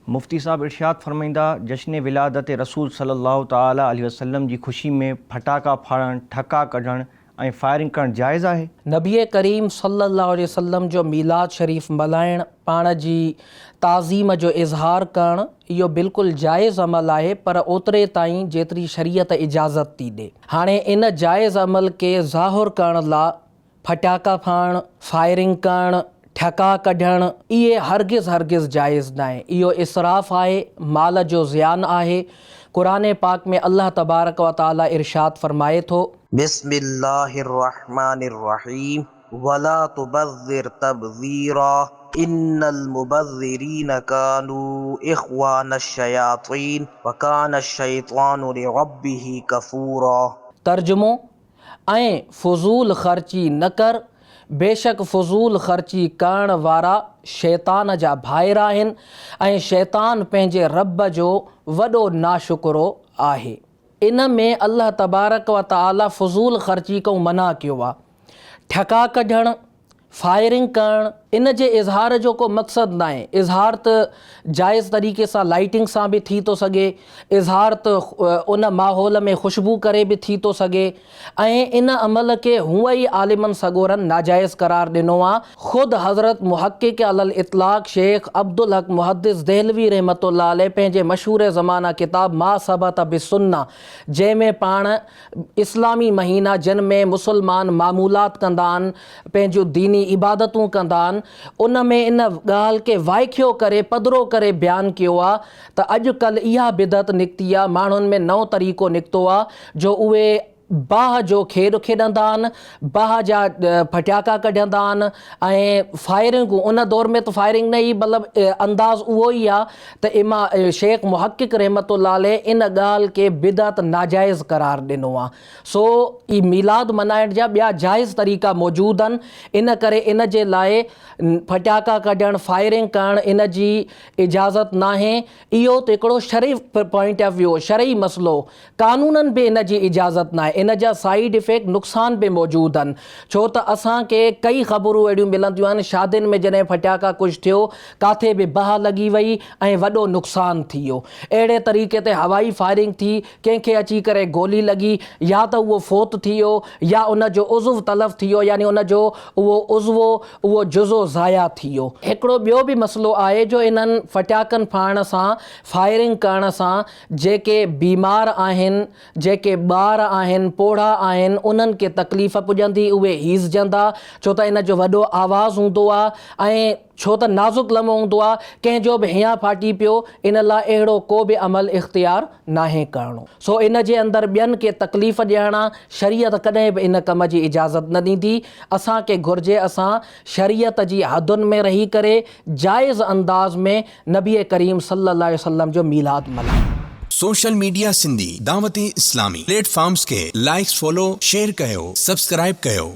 मुफ्ती साहब इरशाद फरमाइंदा जश्न विलादत रसूल सल्लल्लाहु ताला अलैहि वसल्लम जी ख़ुशी में फटाका फाड़णु, ठका कढणु ऐं फायरिंग करणु जाइज़ आहे? नबी करीम सल्लल्लाहु अलैहि वसल्लम जो मीलाद शरीफ़ मल्हाइणु, पाण जी ताज़ीम जो इज़हार करणु इहो बिल्कुलु जाइज़ अमल आहे, पर ओतिरे ताईं जेतिरी शरीयत इजाज़त थी ॾे। हाणे इन जाइज़ अमल खे ज़ाहिर करण लाइ फटाका फाड़णु, फायरिंग करणु, ठका कढणु इहे हरगिज़ जाइज़ न आहे। इहो इसराफ़ आहे, माल जो ज़ियान आहे। क़ुरान पाक में अल्लाह तबारक व तआला इरशाद फरमाए थो, बिस्मिल्लाहिर्रहमानिर्रहीम वला तुबज़्ज़िर तबज़ीरा इन्नल मुबज़्ज़िरीन कानू इख़्वानश-शयातीन व कानश-शैतानु लिरब्बिही कफ़ूरा। तर्जुमो, ऐं फ़ुज़ूल ख़र्ची न कर, बेशक फ़ुज़ूल ख़र्ची करण वारा शैतान जा भाइर आहिनि ऐं शैतान पंहिंजे रब जो वॾो नाशुक्रो आहे। इन में अल्लाह तबारक व तआला फ़ुज़ूल ख़र्ची खां मना कयो आहे। ठका कढणु, फायरिंग करणु इन जे इज़हार जो को मक़सदु न आहे। इज़हार त जाइज़ तरीक़े सां लाइटिंग सां बि थी थो सघे, इज़हार त उन माहौल में ख़ुशबू करे बि थी थो सघे, ऐं इन अमल खे हूअं ई आलिमनि सगोरनि नाजाइज़ करार ॾिनो आहे। ख़ुदि हज़रत मुहक़्क़िक़ अलल इतलाक़ शेख अब्दुल हक मुहद्दिस देहलवी रहमतुल्लाह अलैह पंहिंजे मशहूर ज़माना किताब मा सबत बिसुन्ना, जंहिंमें पाण इस्लामी महीना जिन में मुसलमान मामूलात कंदा आहिनि, पंहिंजूं दीनी इबादतूं कंदा आहिनि, उन में इन ॻाल्हि खे वाइखियो करे पधिरो करे बयानु कयो आहे त अॼुकल्ह इहा बिदत निकिती आहे, माण्हुनि में नओं तरीक़ो निकितो आहे जो उहे बाह जो खेॾ खेॾंदा आहिनि, बाह जा फटाका कढंदा आहिनि ऐं फायरिंगूं। उन दौर में त फायरिंग न ई, मतिलबु अंदाज़ उहो ई आहे त शेख मुहक़्क़िक़ रहमतुल्लाह अलैह इन ॻाल्हि खे बिदत नाजाइज़ करार ॾिनो आहे। सो ई मीलाद मल्हाइण जा ॿिया जाइज़ तरीक़ा मौजूदु आहिनि। इन करे इन जे लाइ फटाका कढणु, फायरिंग करणु इन जी इजाज़त नाहे। इहो त हिकिड़ो शरई पॉइंट ऑफ व्यू, शरई मसइलो, कानूननि बि इन जी इजाज़त नाहे। इन जा साइड इफ़ेक्ट नुक़सान बि मौजूदु आहिनि, छो त असांखे कई ख़बरूं अहिड़ियूं मिलंदियूं आहिनि शादियुनि में जॾहिं फटाका कुझु थियो, काथे बि बाहि लॻी वई ऐं वॾो नुक़सानु थी वियो। अहिड़े तरीक़े ते हवाई फायरिंग थी, कंहिंखे अची करे गोली लॻी, या त उहो फ़ौत थी वियो या उन जो उज़्व तलफ़ थी वियो, यानी उन जो उहो जुज़ो ज़ाया थी वियो। हिकिड़ो ॿियो बि मसइलो आहे जो इन्हनि फटाकनि फाड़ण सां, फायरिंग करण सां जेके बीमार आहिनि, जेके ॿार आहिनि, पोढ़ा आहिनि, उन्हनि खे तकलीफ़ पुॼंदी, उहे हीज़जंदा, छो त इन जो वॾो आवाज़ हूंदो आहे ऐं छो त नाज़ुक लम्हो हूंदो आहे, कंहिंजो बि हियां फाटी पियो, इन लाइ अहिड़ो को बि अमल इख़्तियार नाहे करणो। सो इन जे अंदरि ॿियनि खे तकलीफ़ ॾियणु, शरीयत कॾहिं बि इन कम जी इजाज़त न ॾींदी। असांखे घुरिजे असां शरीयत जी हदुनि में रही करे जाइज़ अंदाज़ में नबी करीम सल्लल्लाहु अलैहि वसल्लम जो मीलाद मल्हायूं। Social media Sindhi Dawat Islami platforms के लाइक्स, फॉलो, शेयर कयो, सब्सक्राइब कयो।